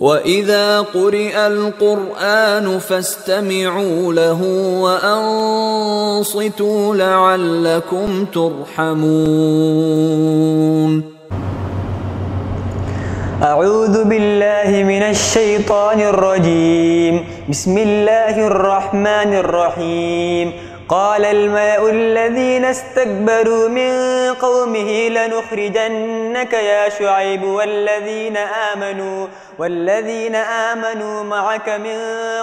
وإذا قرئ القرآن فاستمعوا له وأنصتوا لعلكم ترحمون. أعوذ بالله من الشيطان الرجيم. بسم الله الرحمن الرحيم. قال الملأ الذين استكبروا من قومه لنخرجنك يا شعيب والذين آمنوا معك من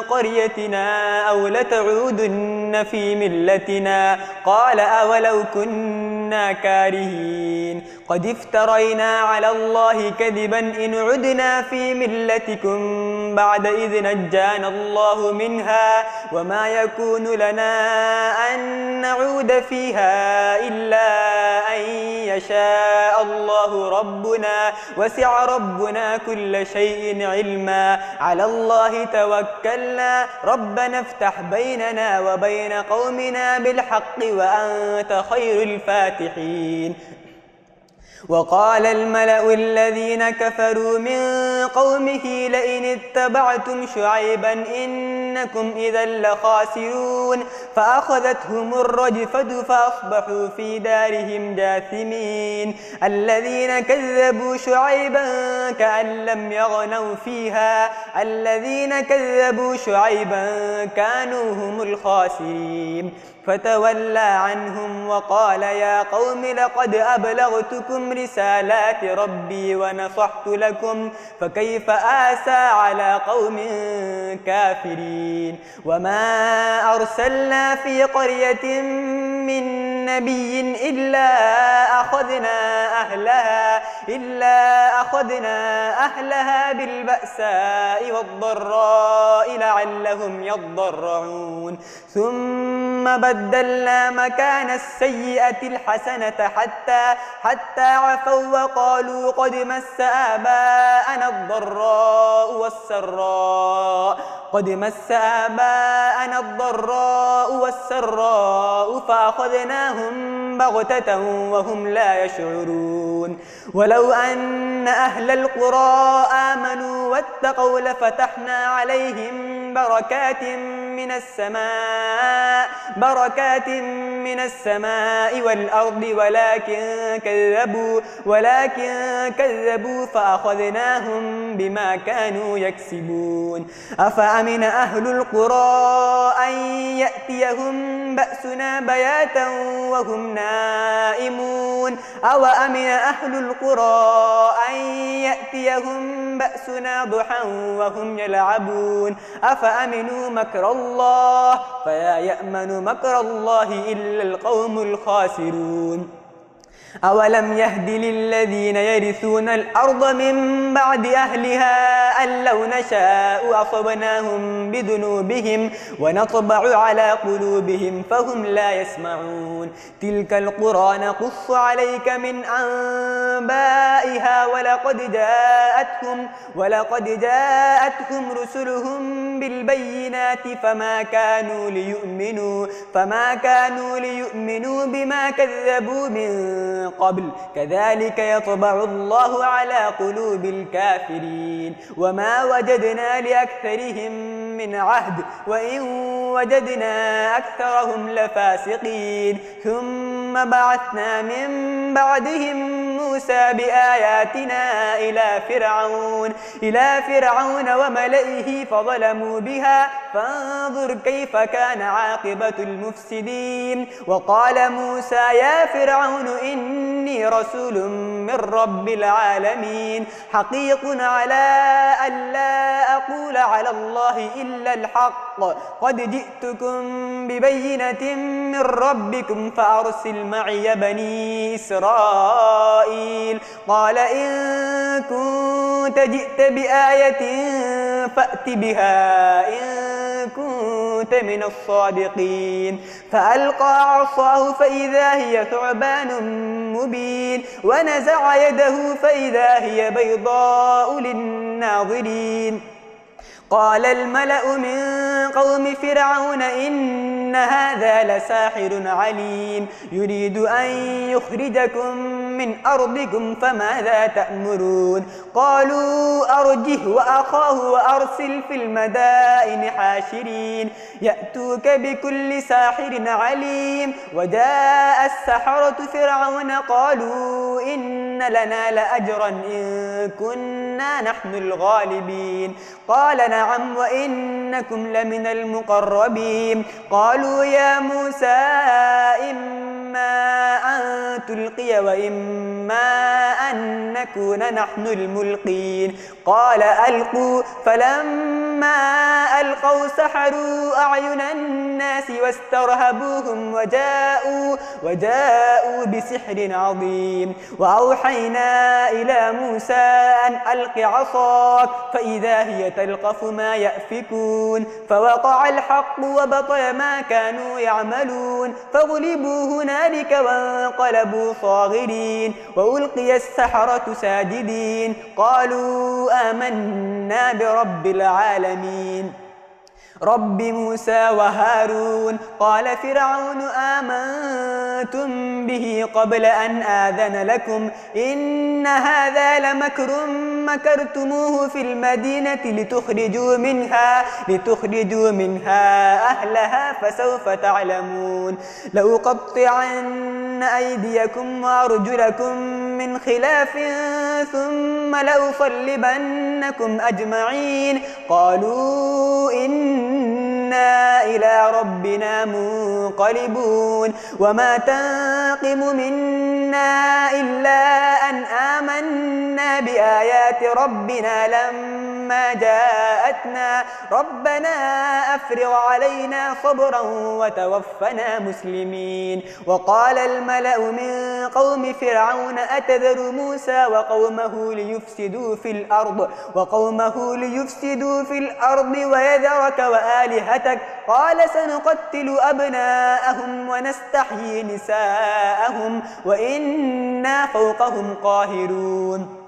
قريتنا أو لتعودن في ملتنا. قال أولو كنا كارهين قد افترينا على الله كذبا إن عدنا في ملتكم بعد إذ نجانا الله منها وما يكون لنا أن نعود فيها إلا أن يشاء الله ربنا وسع ربنا كل شيء علما. على الله توكلنا ربنا افتح بيننا وبين قومنا بالحق وأنت خير الفاتحين. وقال الملأ الذين كفروا من قومه لئن اتبعتم شعيبا إنكم إذا لخاسرون. فأخذتهم الرجفة فأصبحوا في دارهم جاثمين. الذين كذبوا شعيبا كأن لم يغنوا فيها الذين كذبوا شعيبا كانوا هم الخاسرين. فتولى عنهم وقال يا قوم لقد أبلغتكم رسالات ربي ونصحت لكم فكيف آسى على قوم كافرين. وما أرسلنا في قرية من نبي إلا أخذنا أهلها بالبأساء والضراء لعلهم يضرعون. ثم بدلنا مكان السيئة الحسنة حتى عفوا وقالوا قد مس آباءنا الضراء والسراء فأخذناهم بغتة وهم لا يشعرون. ولو أن أهل القرى آمنوا واتقوا لفتحنا عليهم بركات من السماء والأرض ولكن كذبوا فأخذناهم بما كانوا يكسبون. أفأمن أهل القرى أن يأتيهم بأسنا بياتا وهم نائمون أو أمن أهل القرى أن يأتيهم بأسنا ضحى وهم يلعبون. أفأمنوا مكر الله فلا يأمن مكر الله إلا القوم الخاسرون. أولم يهد للذين يرثون الأرض من بعد أهلها أن لو نشاء أصبناهم بذنوبهم ونطبع على قلوبهم فهم لا يسمعون. تلك القرى نقص عليك من أنبائها ولقد جاءتهم رسلهم بالبينات فما كانوا ليؤمنوا بما كذبوا من قبل كذلك يطبع الله على قلوب الكافرين. وما وجدنا لأكثرهم من عهد وإن وجدنا أكثرهم لفاسقين. ثم بعثنا من بعدهم موسى بآياتنا إلى فرعون وملئه فظلموا بها فانظر كيف كان عاقبة المفسدين. وقال موسى يا فرعون إني رسول من رب العالمين حقيق على أن لا أقول على الله إلا الحق قد جئتكم ببينة من ربكم فأرسل معي بني إسرائيل. قال إن كنت جئت بآية فأت بها إن كنت من الصادقين. فألقى عصاه فإذا هي ثعبان مبين ونزع يده فإذا هي بيضاء للناظرين. قال الملأ من قوم فرعون إن هذا لساحر عليم يريد أن يخرجكم من أرضكم فماذا تأمرون قالوا أرجه وأخاه وأرسل في المدائن حاشرين يأتوك بكل ساحر عليم وجاء السحرة فرعون قالوا إن لنا لأجرا إن كنا نحن الغالبين قال نعم وإنكم لمن المقربين قالوا يا موسى إما أن تلقي وإما أن نكون نحن الملقين قال ألقوا فلما ألقوا سحروا أعين الناس واسترهبوهم وجاءوا بسحر عظيم وأوحينا إلى موسى أن ألق عصاك فإذا هي تلقف ما يأفكون فوقع الحق وبطل ما كانوا يعملون فغلبوا هنالك وانقلبوا صاغرين وألقي السحرة ساجدين قالوا آمنا برب العالمين رب موسى وهارون قال فرعون آمنتم به قبل أن آذن لكم إن هذا لمكر مكرتموه في المدينة لتخرجوا منها أهلها فسوف تعلمون لأقطعن أيديكم وأرجلكم من خلاف ثم لأصلبنكم أجمعين قالوا إنا إلى ربنا منقلبون وما تنقم منا إلا أن آمنا بآيات ربنا لما جاءتنا ربنا أفرغ علينا صبرا وتوفنا مسلمين وقال الملأ من قوم فرعون أتذر موسى وقومه ليفسدوا في الأرض ويذرك وآلهتك قال سنقتل أبناءهم ونستحيي نساءهم وإنا فوقهم قاهرون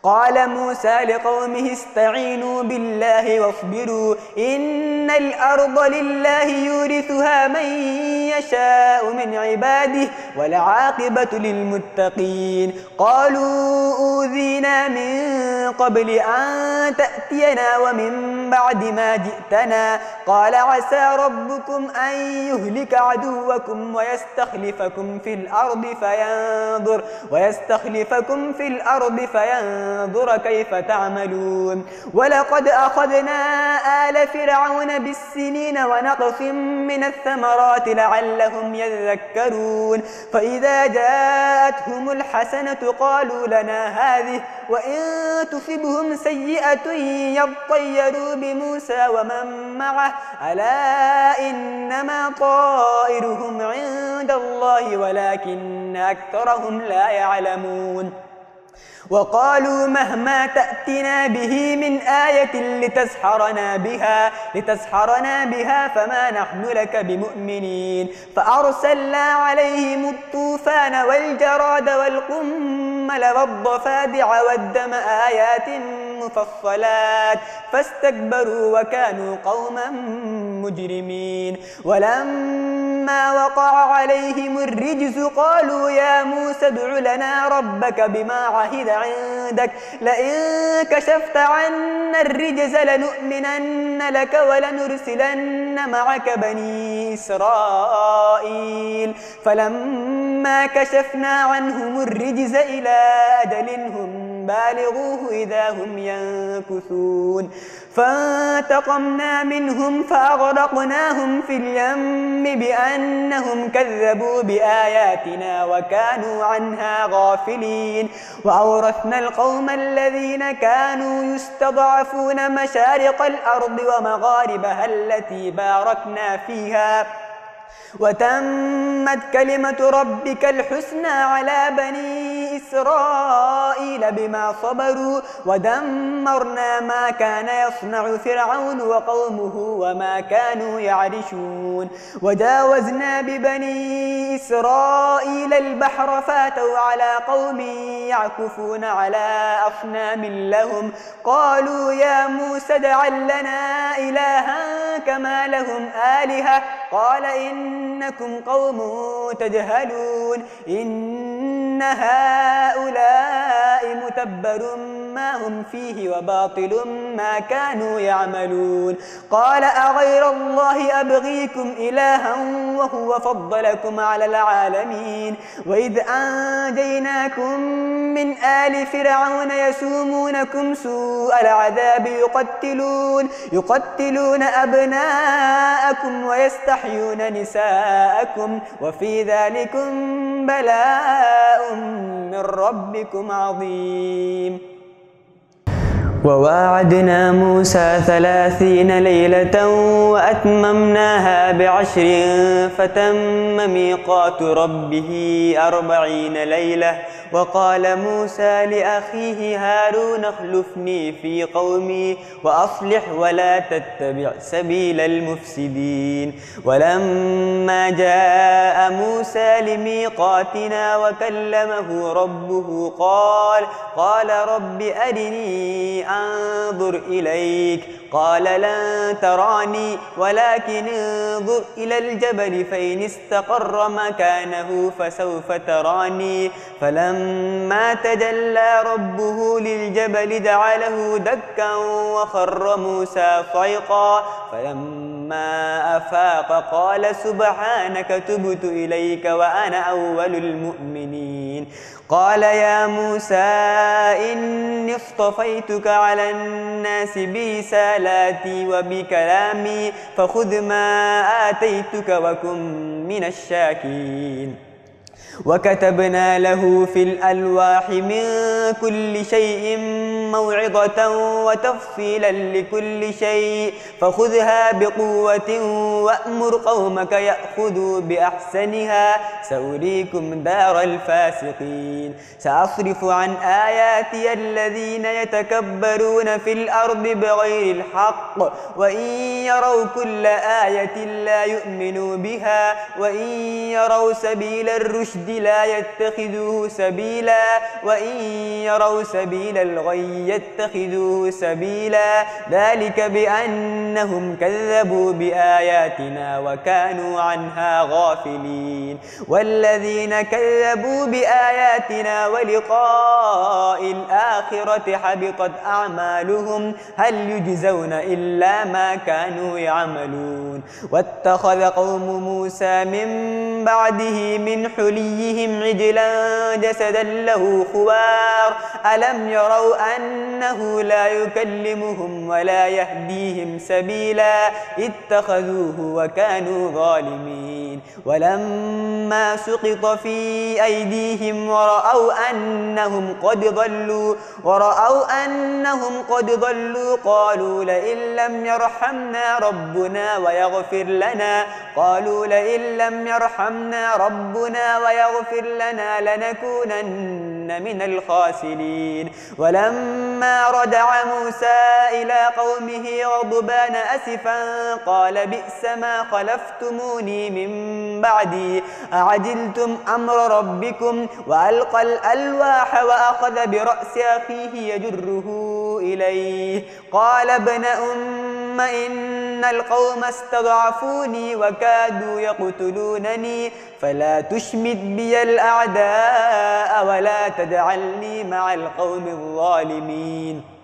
قال موسى لقومه استعينوا بالله واصبروا إن الأرض لله يورثها من يشاء من عباده والعاقبة للمتقين قالوا أوذينا من قبل أن تأتينا ومن بعد ما جئتنا قال عسى ربكم أن يهلك عدوكم ويستخلفكم في الأرض فينظر كيف تعملون ولقد أخذنا آل فرعون بالسنين ونقص من الثمرات لعلهم يذكرون فإذا جاءتهم الحسنة قالوا لنا هذه وإن تصبهم سيئة يطيروا بموسى ومن معه ألا إنما طائرهم عند الله ولكن أكثرهم لا يعلمون وقالوا مهما تأتنا به من آية لتسحرنا بها فما نحن لك بمؤمنين فأرسلنا عليهم الطوفان والجراد والقمل والضفادع والدم آيات مفصلات فاستكبروا وكانوا قوما مجرمين ولما وقع عليهم الرجز قالوا يا موسى ادع لنا ربك بما عهد عندك لئن كشفت عنا الرجز لنؤمنن لك ولنرسلن معك بني إسرائيل فلما كشفنا عنهم الرجز إلى أجل هم بالغوه إذا هم ينكثون فانتقمنا منهم فأغرقناهم في اليم بأنهم كذبوا بآياتنا وكانوا عنها غافلين وأورثنا القوم الذين كانوا يستضعفون مشارق الأرض ومغاربها التي باركنا فيها وتمت كلمة ربك الحسنى على بني إسرائيل بما صبروا ودمرنا ما كان يصنع فرعون وقومه وما كانوا يعرشون وجاوزنا ببني إسرائيل البحر فاتوا على قوم يعكفون على أصنام لهم قالوا يا موسى اجعل لنا إلها كما لهم آلهة قال إنكم قوم تجهلون إن إن هؤلاء متبر ما هم فيه وباطل ما كانوا يعملون قال أغير الله أبغيكم إلها وهو فضلكم على العالمين وإذ أنجيناكم من آل فرعون يسومونكم سوء العذاب يقتلون أبناءكم ويستحيون نساءكم وفي ذلكم بلاء من ربكم عظيم وواعدنا موسى 30 ليلة وأتممناها ب10 فتم ميقات ربه 40 ليلة وقال موسى لأخيه هارون اخلفني في قومي وأصلح ولا تتبع سبيل المفسدين ولما جاء موسى لميقاتنا وكلمه ربه قال رب أرني أنظر إليك قال لن تراني ولكن انظر إلى الجبل فإن استقر مكانه فسوف تراني فلما تجلى ربه للجبل جعله دكا وخر موسى صعقا فلما أفاق قال سبحانك تبت إليك وأنا أول المؤمنين قال يا موسى إني اصطفيتك على الناس برسالاتي وبكلامي فخذ ما آتيتك وكن من الشاكرين وكتبنا له في الألواح من كل شيء موعظة وتفصيلا لكل شيء فخذها بقوة وأمر قومك يأخذوا بأحسنها سأريكم دار الفاسقين سأصرف عن آياتي الذين يتكبرون في الأرض بغير الحق وإن يروا كل آية لا يؤمنوا بها وإن يروا سبيل الرشد لا يتخذوه سبيلا وإن يروا سبيل الغي يتخذوه سبيلا ذلك بأنهم كذبوا بآياتنا وكانوا عنها غافلين والذين كذبوا بآياتنا ولقاء الآخرة حبطت أعمالهم هل يجزون إلا ما كانوا يعملون واتخذ قوم موسى من بعده من حليهم عجلا جسدا له خوار ألم يروا أنه لا يكلمهم ولا يهديهم سبيلا اتخذوه وكانوا ظالمين ولما سقط في أيديهم ورأوا أنهم قد ضلوا قالوا لئن لم يرحمنا ربنا ويغفر لنا لنكونن من الخاسرين ولما رجع موسى إلى قومه غضبان أسفا قال بئس ما خلفتموني من بعدي أعجلتم أمر ربكم وألقى الألواح وأخذ برأس أخيه يجره إليه قال ابن أم إن القوم استضعفوني وكادوا يقتلونني فلا تشمت بي الأعداء ولا تجعلني مع القوم الظالمين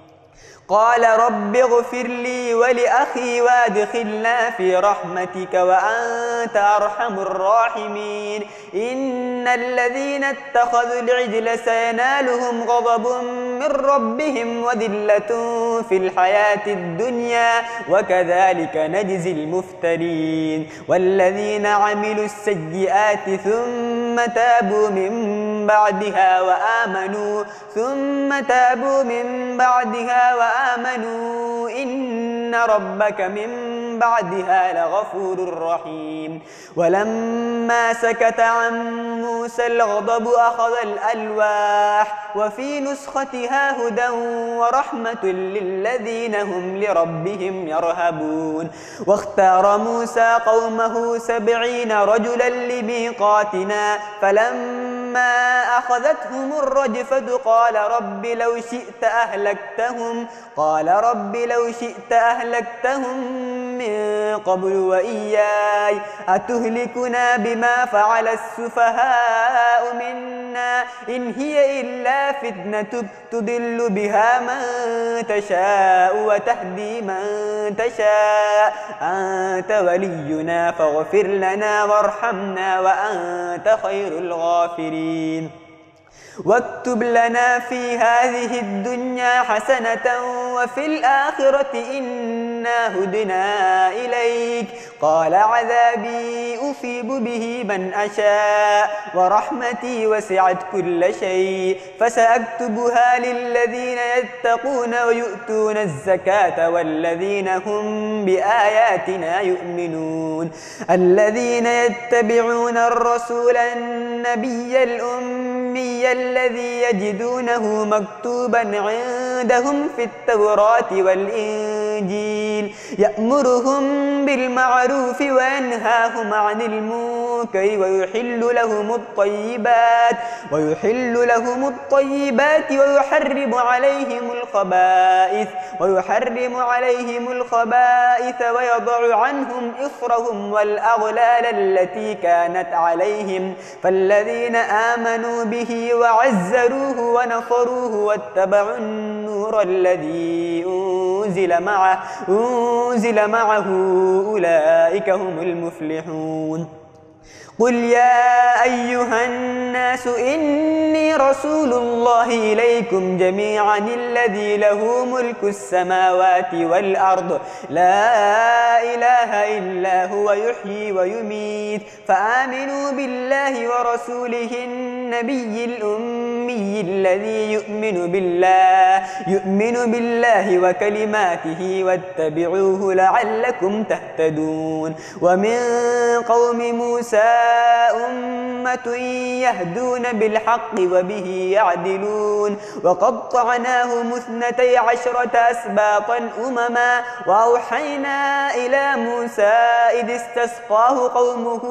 قال رب اغفر لي ولأخي وادخلنا في رحمتك وأنت أرحم الراحمين إن الذين اتخذوا العجل سينالهم غضب من ربهم وذلة في الحياة الدنيا وكذلك نجزي المفترين والذين عملوا السيئات ثم تابوا من بعدها وآمنوا إن ربك من بعدها لغفور رحيم ولما سكت عن موسى الغضب أخذ الألواح وفي نسختها هدى ورحمة للذين هم لربهم يرهبون واختار موسى قومه 70 رجلا لميقاتنا فلما فلما أخذتهم الرجفة قال رب لو شئت أهلكتهم من قبل وإياي أتهلكنا بما فعل السفهاء منا إن هي إلا فتنة تضل بها من تشاء وتهدي من تشاء أنت ولينا فاغفر لنا وارحمنا وأنت خير الغافرين واكتب لنا في هذه الدنيا حسنة وفي الآخرة إنا هدنا إليك قال عذابي أصيب به من أشاء ورحمتي وسعت كل شيء فسأكتبها للذين يتقون ويؤتون الزكاة والذين هم بآياتنا يؤمنون الذين يتبعون الرسول النبي الأمي الذي يجدونه مكتوبا عندهم في التوراة والإنجيل يأمرهم بالمعروف وينهاهم عن المنكر ويحل لهم الطيبات ويحرم عليهم الخبائث ويضع عنهم إصرهم والأغلال التي كانت عليهم فالذين آمنوا به وعزروه ونصروه واتبعوا النور الذي أنزل معه أولئك هم المفلحون قل يا أيها الناس إني رسول الله إليكم جميعا الذي له ملك السماوات والأرض لا إله إلا هو يحيي ويميت فآمنوا بالله ورسوله النبي الأمي الذي يؤمن بالله وكلماته واتبعوه لعلكم تهتدون ومن قوم موسى أمة يهدون بالحق وبه يعدلون وقطعناهم 12 أسباطا أمما وأوحينا إلى موسى إذ استسقاه قومه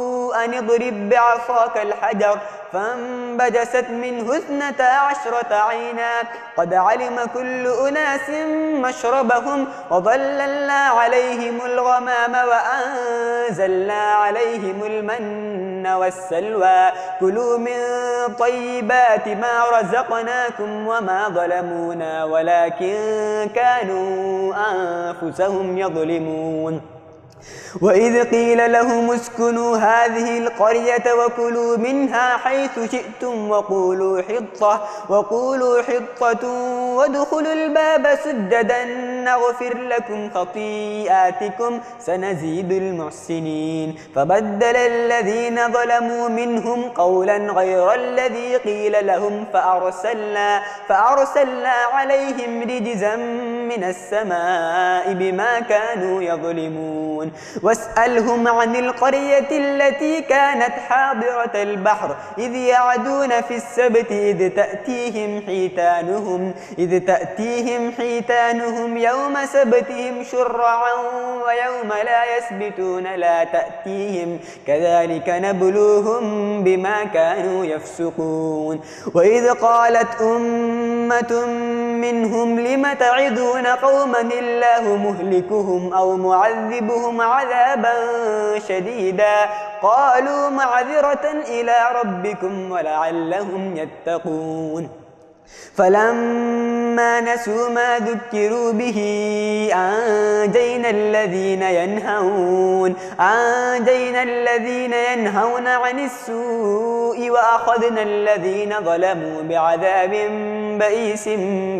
أن اضرب بعصاك الحجر فانبجست منه 12 عينا قد علم كل أناس مشربهم وظللنا عليهم الغمام وأنزلنا عليهم المن والسلوى كلوا من طيبات ما رزقناكم وما ظلمونا ولكن كانوا أنفسهم يظلمون وإذ قيل لهم اسكنوا هذه القرية وكلوا منها حيث شئتم وقولوا حطة وادخلوا الباب سجدا نغفر لكم خطيئاتكم سنزيد المحسنين فبدل الذين ظلموا منهم قولا غير الذي قيل لهم فأرسلنا عليهم رجزا من السماء بما كانوا يظلمون واسألهم عن القرية التي كانت حاضرة البحر إذ يعدون في السبت إذ تأتيهم حيتانهم يوم سبتهم شرعا ويوم لا يسبتون لا تأتيهم كذلك نبلوهم بما كانوا يفسقون وإذ قالت أمة منهم لم تعظون قوما الله مهلكهم أو معذبهم عذابا شديدا قالوا معذرة إلى ربكم ولعلهم يتقون فلما نسوا ما ذكروا به أنجينا الذين ينهون عن السوء وأخذنا الذين ظلموا بعذاب بئيس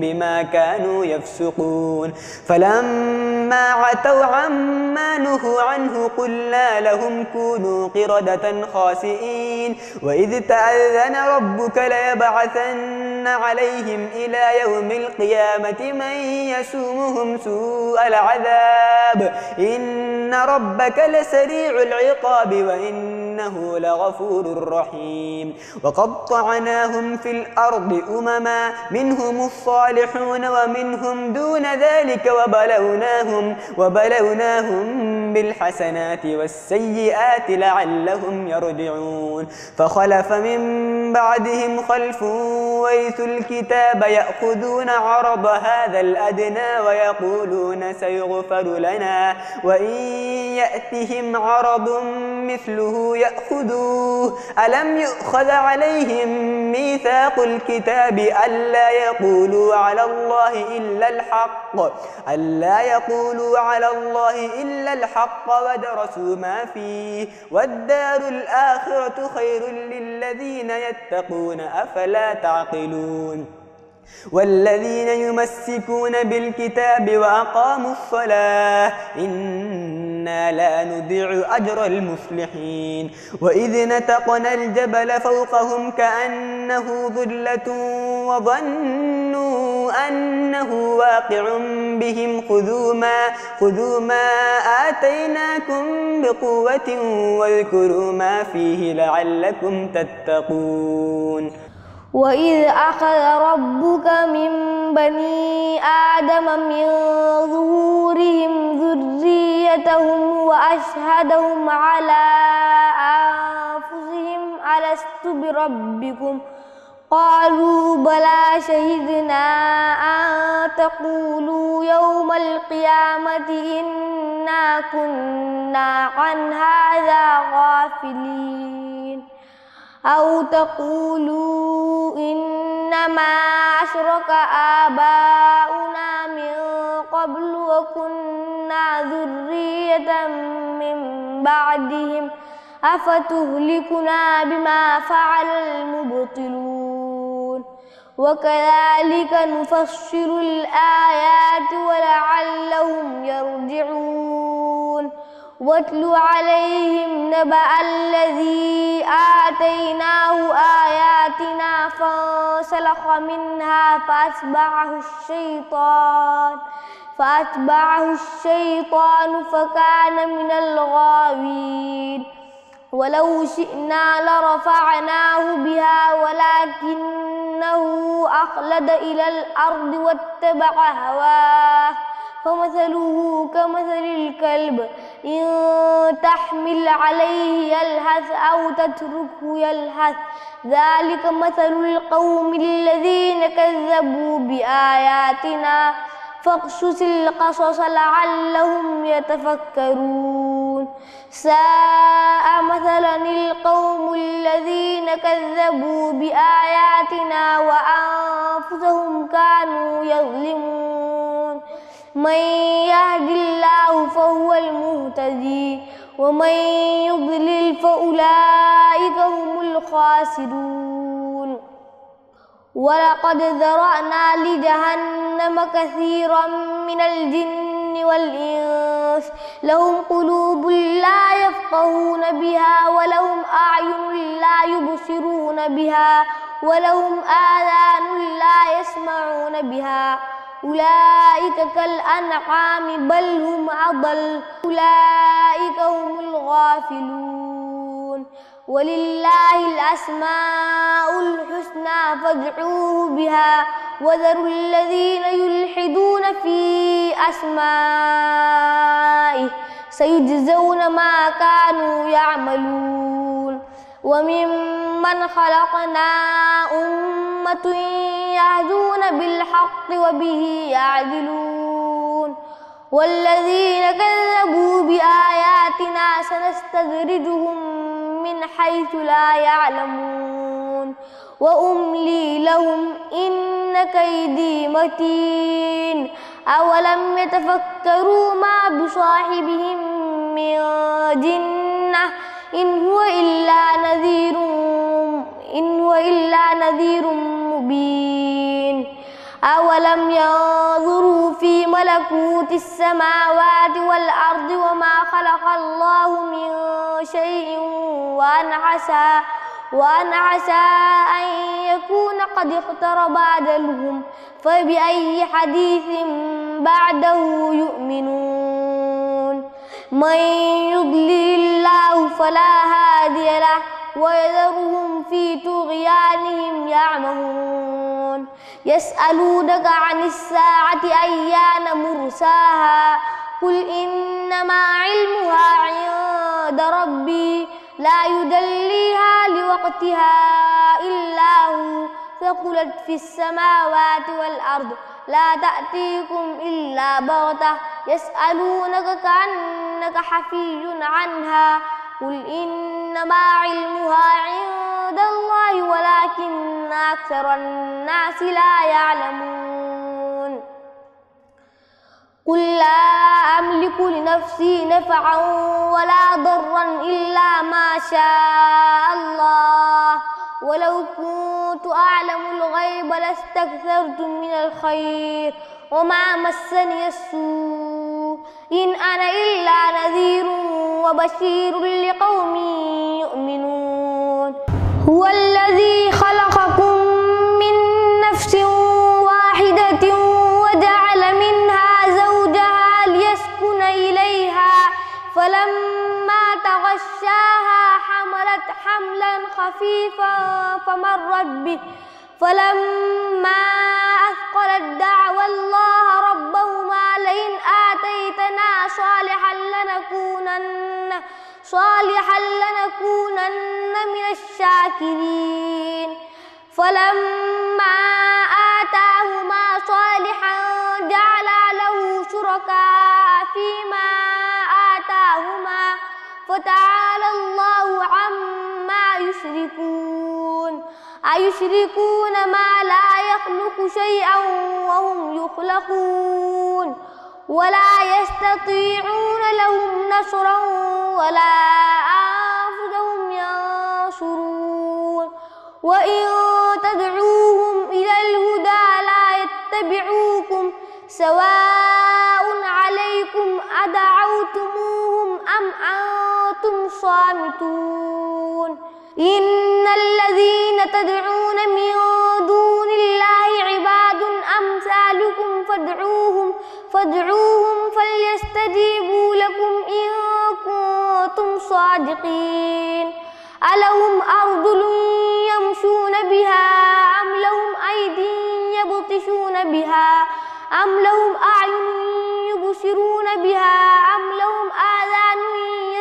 بما كانوا يفسقون فلما عتوا عما نهوا عنه قلنا لهم كونوا قردة خاسئين وإذ تأذن ربك ليبعثن عليهم إلى يوم القيامة من يسومهم سوء العذاب إن ربك لسريع العقاب وإنه لغفور رحيم وقطعناهم في الأرض أمما منهم الصالحون ومنهم دون ذلك وبلوناهم لهم وبلوناهم بالحسنات والسيئات لعلهم يرجعون فخلف من بعدهم خلف ورثوا الكتاب يأخذون عرض هذا الأدنى ويقولون سيغفر لنا وإن يأتهم عرض مثله يأخذوه ألم يؤخذ عليهم ميثاق الكتاب ألا يقولوا على الله إلا الحق ودرسوا ما فيه والدار الآخرة خير للذين يتقون أفلا تعقلون والذين يمسكون بالكتاب وأقاموا الصلاة إنا لا نضيع أجر المصلحين وإذ نتقنا الجبل فوقهم كأنه ظلة وظنوا أنه واقع بهم خذوا ما آتيناكم بقوة واذكروا ما فيه لعلكم تتقون وإذ أخذ ربك من بني آدم من ظهورهم ذريتهم وأشهدهم على أنفسهم ألست بربكم قالوا بلى شهدنا أن تقولوا يوم القيامة إنا كنا عن هذا غافلين أو تقولوا إنما أشرك آباؤنا من قبل وكنا ذرية من بعدهم أفتهلكنا بما فعل المبطلون وكذلك نفصل الآيات ولعلهم يرجعون واتل عليهم نبأ الذي آتيناه آياتنا فانسلخ منها فأتبعه الشيطان فكان من الغاوين ولو شئنا لرفعناه بها ولكنه أخلد إلى الأرض واتبع هواه فمثله كمثل الكلب إن تحمل عليه يلهث أو تتركه يلهث ذلك مثل القوم الذين كذبوا بآياتنا فاقصص القصص لعلهم يتفكرون ساء مثلا القوم الذين كذبوا بآياتنا وأنفسهم كانوا يظلمون من يهد الله فهو المهتدي ومن يضلل فأولئك هم الخاسرون ولقد ذرأنا لجهنم كثيرا من الجن والإنس لهم قلوب لا يفقهون بها ولهم أعين لا يبصرون بها ولهم آذان لا يسمعون بها أولئك كالأنعام بل هم أضل أولئك هم الغافلون ولله الأسماء الحسنى فادعوه بها وذروا الذين يلحدون في أسمائه سيجزون ما كانوا يعملون وممن خلقنا أمة يهدون بالحق وبه يعدلون والذين كذبوا بآياتنا سنستدرجهم من حيث لا يعلمون وأملي لهم إن كيدي متين أولم يتفكروا ما بصاحبهم من جنة إن هو إلا نذير مبين أولم ينظروا في ملكوت السماوات والأرض وما خلق الله من شيء وأن عسى أن يكون قد اقترب أجلهم فبأي حديث بعده يؤمنون من يضلل الله فلا هادي له ويذرهم في طغيانهم يعمهون يسألونك عن الساعة أيان مرساها قل إنما علمها عند ربي لا يجليها لوقتها إلا هو ثقلت في السماوات والأرض لا تأتيكم إلا بغتة يسألونك كأنك حفي عنها قل إنما علمها عند الله ولكن أكثر الناس لا يعلمون قل لا أملك لنفسي نفعا ولا ضرا إلا ما شاء الله ولو كنت أعلم الغيب لاستكثرت من الخير وما مسني السوء إن أنا إلا نذير وبشير لقوم يؤمنون هو الذي خلقكم من نفس واحدة وجعل منها زوجها ليسكن إليها فلما تغشاها حملت حملا خفيفا فمرت به فلما أثقلت دعوا الله ربهما لئن آتيتنا صالحا لنكونن من الشاكرين فلما آتاهما صالحا جعلا له شركاء فيما آتاهما فتعالى الله عما يشركون أيشركون ما لا يخلق شيئا وهم يخلقون ولا يستطيعون لهم نصرا ولا أنفسهم ينصرون وإن تدعوهم إلى الهدى لا يتبعوكم سواء عليكم أدعوتموهم أم أنتم صامتون إن الذين تدعون من دون الله عباد أمثالكم فادعوهم فليستجيبوا لكم إن كنتم صادقين ألهم أرجل يمشون بها أم لهم أيدي يبطشون بها أم لهم أعين يبصرون بها أم لهم آذان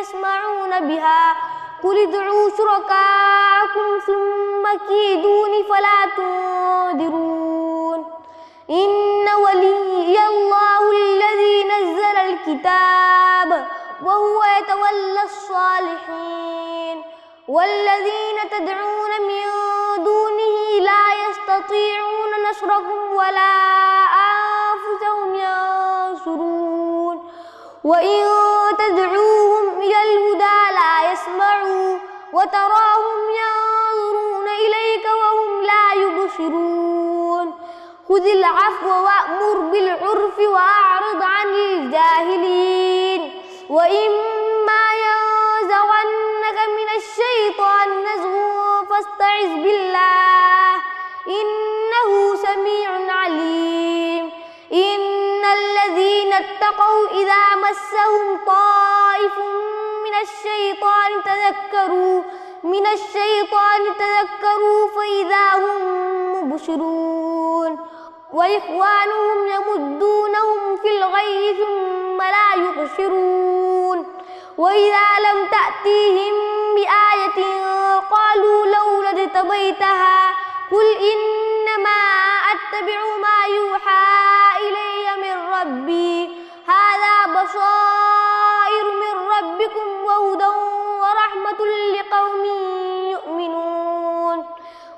يسمعون بها قل ادعوا شركاءكم ثم كيدون فلا تنظرون إن ولي الله الذي نزل الكتاب وهو يتولى الصالحين والذين تدعون من دونه لا يستطيعون نصركم ولا أنفسهم ينصرون وإن تدعوهم إلى الهدى لا يسمعوا وتراهم ينظرون إليك وهم لا يبصرون خذ العفو وأمر بالعرف وأعرض عن الجاهلين وإما ينزغنك من الشيطان نزغ فاستعذ بالله إنه سميع عليم إن الذين اتقوا إذا مسهم طائف من الشيطان تذكروا فإذا هم مبصرون وإخوانهم يمدونهم في الغي ثم لا يقصرون وإذا لم تأتيهم بآية قالوا لولا اجتبيتها قل إنما أتبع ما يوحى إلي من ربي هذا بصائر من ربكم وهدى ورحمة لقوم يؤمنون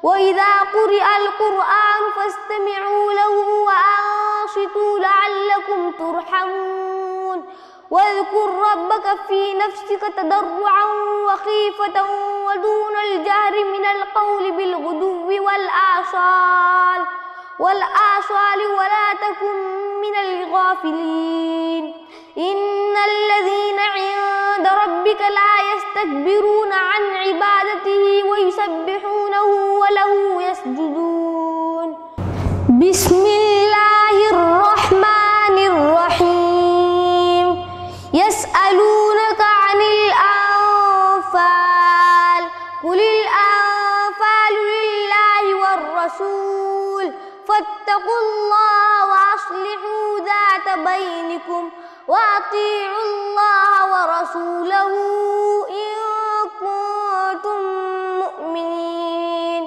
وإذا قرئ القرآن فاستمعوا له وأنصتوا لعلكم ترحمون واذكر ربك في نفسك تضرعا وخيفة ودون الجهر من القول بالغدو والآصال ولا تكن من الغافلين إن الذين عند ربك لا يستكبرون عن عبادته ويسبحونه وله يسجدون بسم الله الرحمن الرحيم يسألونك عن الأنفال قل الأنفال لله والرسول فاتقوا الله وأصلحوا ذات بينكم وأطيعوا الله ورسوله إن كنتم مؤمنين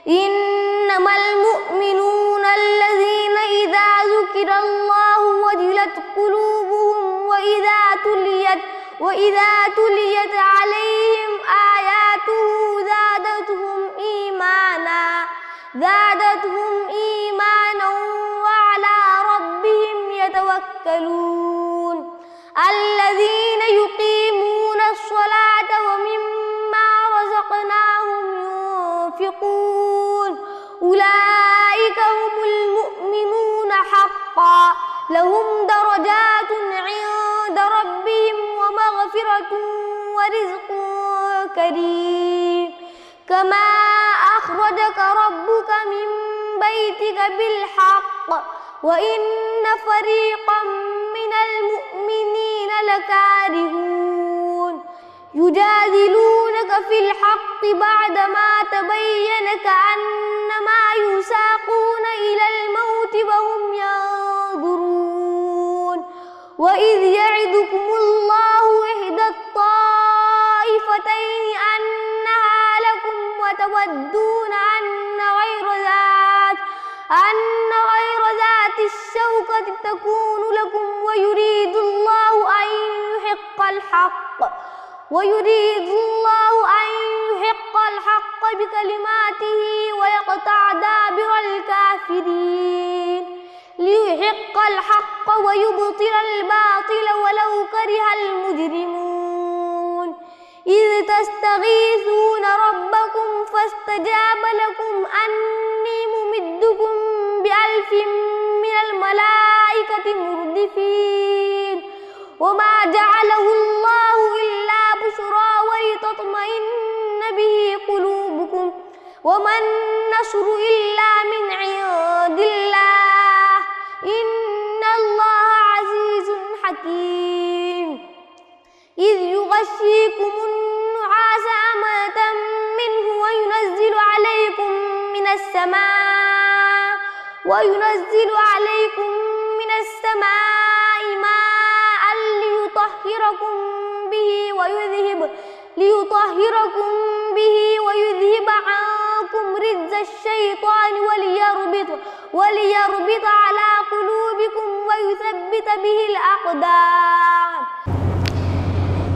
إنما المؤمنون الذين إذا ذكر الله وجلت قلوبهم وإذا تليت عليهم آياته زادتهم إيمانا وعلى ربهم يتوكلون الذين يقيمون الصلاة ومما رزقناهم ينفقون أولئك هم المؤمنون حقا لهم درجات عند ربهم ومغفرة ورزق كريم كما أخرجك ربك من بيتك بالحق وإن فريقا من المؤمنين لكارهون يجادلونك في الحق بعدما تبين كأنما يساقون إلى الموت وهم ينظرون وإذ يعدكم الله إحدى الطائفتين أنها لكم وتودون أن غير ذات الشوكة تكون لكم ويريد الله أن يحق الحق بكلماته ويقطع دابر الكافرين ليحق الحق ويبطل الباطل ولو كره المجرمون إذ تستغيثون ربكم فاستجاب لكم أني ممدكم ب1000 من الملائكة مردفين وما جعله الله إلا بشرى ولتطمئن به قلوبكم وما النصر إلا من عند الله إن الله عزيز حكيم إذ يغشيكم النعاس أمنة منه وينزل عليكم من السماء ليطهركم به ويذهب عنكم رجز الشيطان وليربط على قلوبكم ويثبت به الأقدام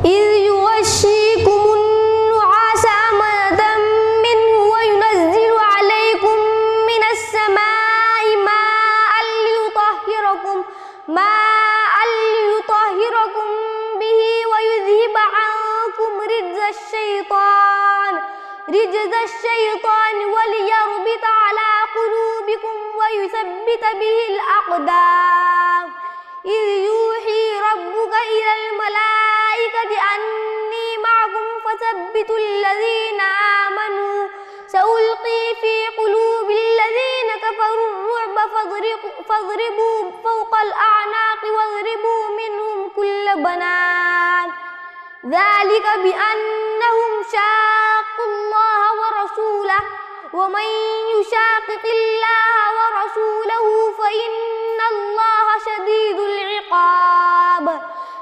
إذ يغشيكم النعاس أمنة منه وينزل عليكم من السماء ماء ليطهركم به ويذهب عنكم رجز الشيطان وليربط على قلوبكم ويثبت به الأقدام إذ يوحي ربك إلى الملائكة أني معكم فثبتوا الذين آمنوا سألقي في قلوب الذين كفروا الرعب فاضربوا فوق الأعناق واضربوا منهم كل بنان ذلك بأنهم شاقوا الله ورسوله ومن يشاقق الله ورسوله فإن الله شديد العقاب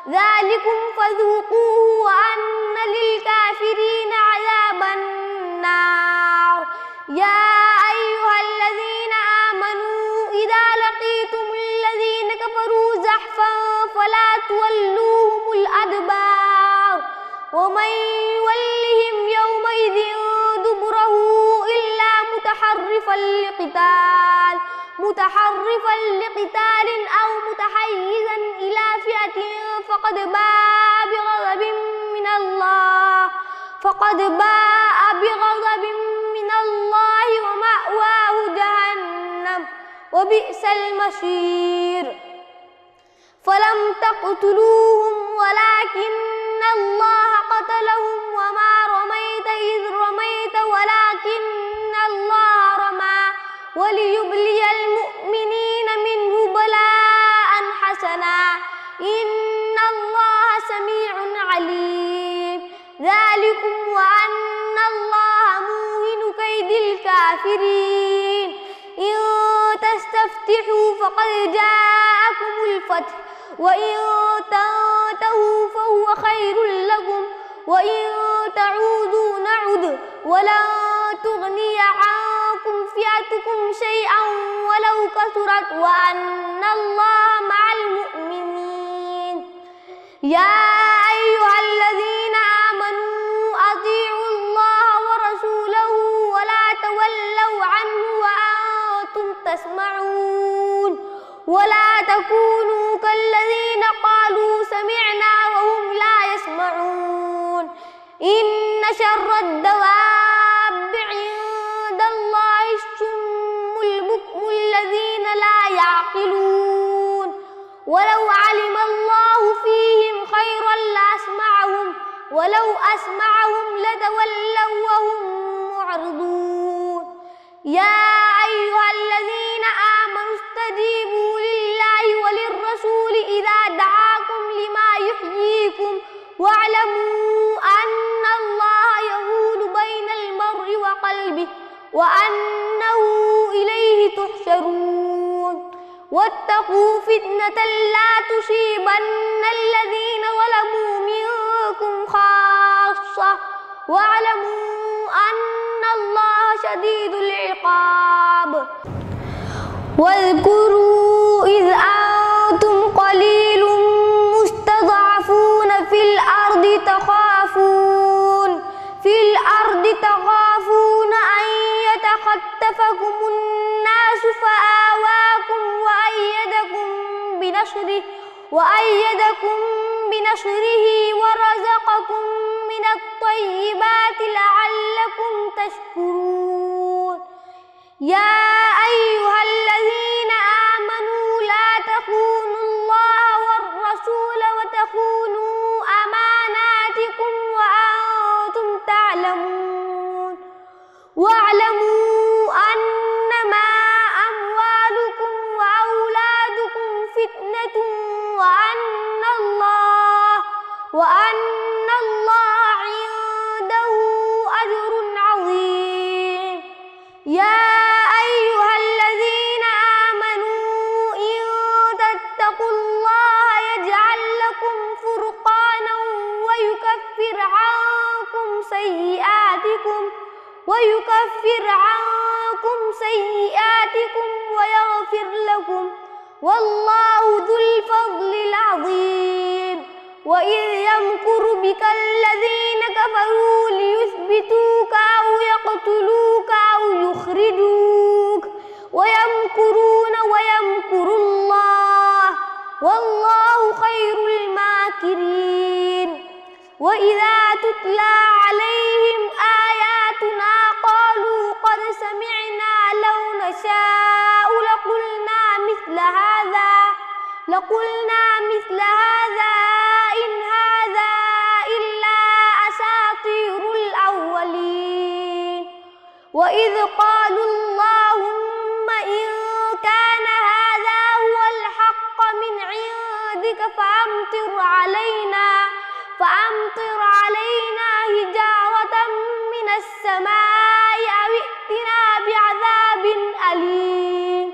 ذلكم فذوقوه وأن للكافرين عذاب النار يا أيها الذين آمنوا إذا لقيتم الذين كفروا زحفا فلا تولوهم الأدبار ومن يولهم يومئذ دبره إلا متحرفا لقتال أو متحيزا إلى فئة فقد باء بغضب من الله ومأواه جهنم وبئس المصير فلم تقتلوهم ولكن الله قتلهم وما رميت إذ رميت ولكن الله رمى وليبلي المؤمنين منه بلاء حسنا إن الله سميع عليم ذلكم وأن الله موهن كيد الكافرين إن تستفتحوا فقد جاءكم الفتح وإن تنتهوا فهو خير لكم وإن تعودوا نعد ولن تغني عنكم فئتكم شيئا ولو كثرت وأن الله مع المؤمنين. يا أيها الذين آمنوا أطيعوا الله ورسوله ولا تولوا عنه وأنتم تسمعون ولا تكونوا كالذين قالوا سمعنا وهم لا يسمعون. إن شر الدواب عند الله الصم البكم الذين لا يعقلون. ولو علم الله فيهم خيرا لأسمعهم ولو أسمعهم لتولوا وهم معرضون. يا أيها الذين آمنوا استجيبوا لله وللرسول إذا دعاكم لما يحييكم واعلموا أن الله يحول بين المرء وقلبه وأنه إليه تحشرون. واتقوا فتنة لا تصيبن الذين ظلموا منكم خاصة واعلموا أن الله شديد العقاب. واذكروا إذ أنتم قليل مستضعفون في الأرض تخافون أن يتخطفكم الناس فآواكم وأيدكم بنصره ورزقكم من الطيبات لعلكم تشكرون. يا أيها الذين آمنوا لا تخونوا الله والرسول وتخونوا أماناتكم وأنتم تعلمون. واعلموا أنما أموالكم وأولادكم فتنة وأن الله عنده أجر عظيم. يا أيها الذين آمنوا إن تتقوا الله يجعل لكم فرقانا ويكفر عنكم سيئاتكم ويغفر لكم والله ذو الفضل العظيم. وإذ يمكر بك الذين كفروا ليثبتوك أو يقتلوك أو يخرجوك ويمكرون ويمكر الله والله خير الماكرين. وإذا تتلى عليهم آياتنا قالوا قد سمعنا لو نشاء لقلنا مثل هذا إن هذا إلا أساطير الأولين. وإذ قالوا اللهم إن كان هذا هو الحق من عندك فأمطر علينا حجارة من السماء أو ائتنا بعذاب أليم.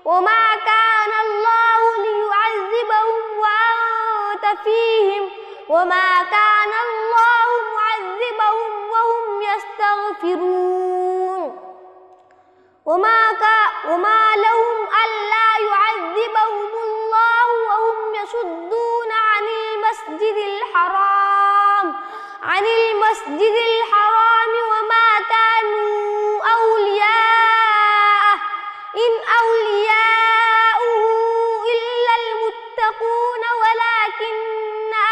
وما كان الله ليعذبهم وأنت فيهم وما كان الله معذبهم وهم يستغفرون. وما لهم ألا يعذبهم الله وهم يصدون عن المسجد الحرام وما كانوا أولياءه إن أولياؤه إلا المتقون ولكن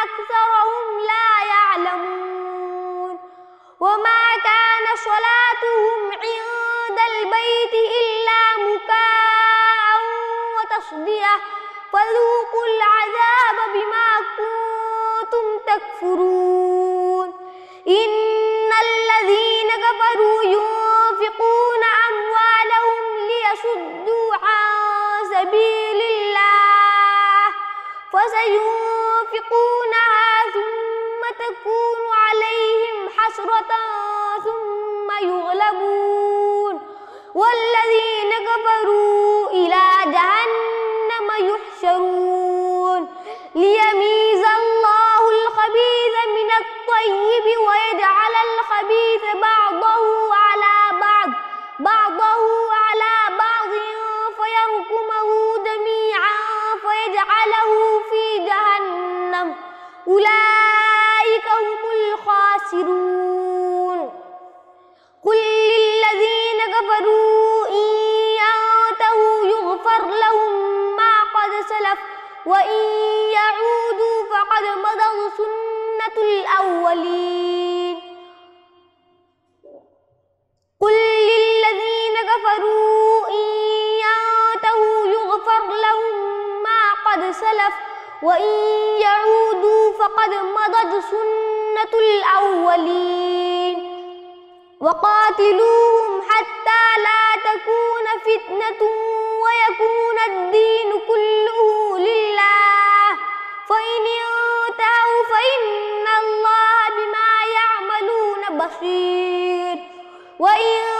أكثرهم لا يعلمون. وما كان صلاتهم عند البيت إلا مكاء وتصدية فذوقوا العذاب بما كنتم تكفرون. إن الذين كفروا ينفقون أموالهم ليصدوا عن سبيل الله فسينفقونها ثم تكون عليهم حسرة ثم يغلبون والذين كفروا إلى جهنم يحشرون. ليميز الله الخبيث من الطيب ويجعل الخبيث بعضه على بعض فيركمه جميعا فيجعله في جهنم أولئك هم الخاسرون قل للذين كفروا إن ينتهوا يغفر لهم ما قد سلف وإن يعودوا فقد مضت سنة الأولين قل للذين كفروا إن ينتهوا يغفر لهم ما قد سلف وإن يعودوا فقد مضت سنة الأولين وقاتلوهم حتى لا تكون فتنة ويكون الدين كله لله فإن انتهوا فإن الله بما يعملون بصير وإن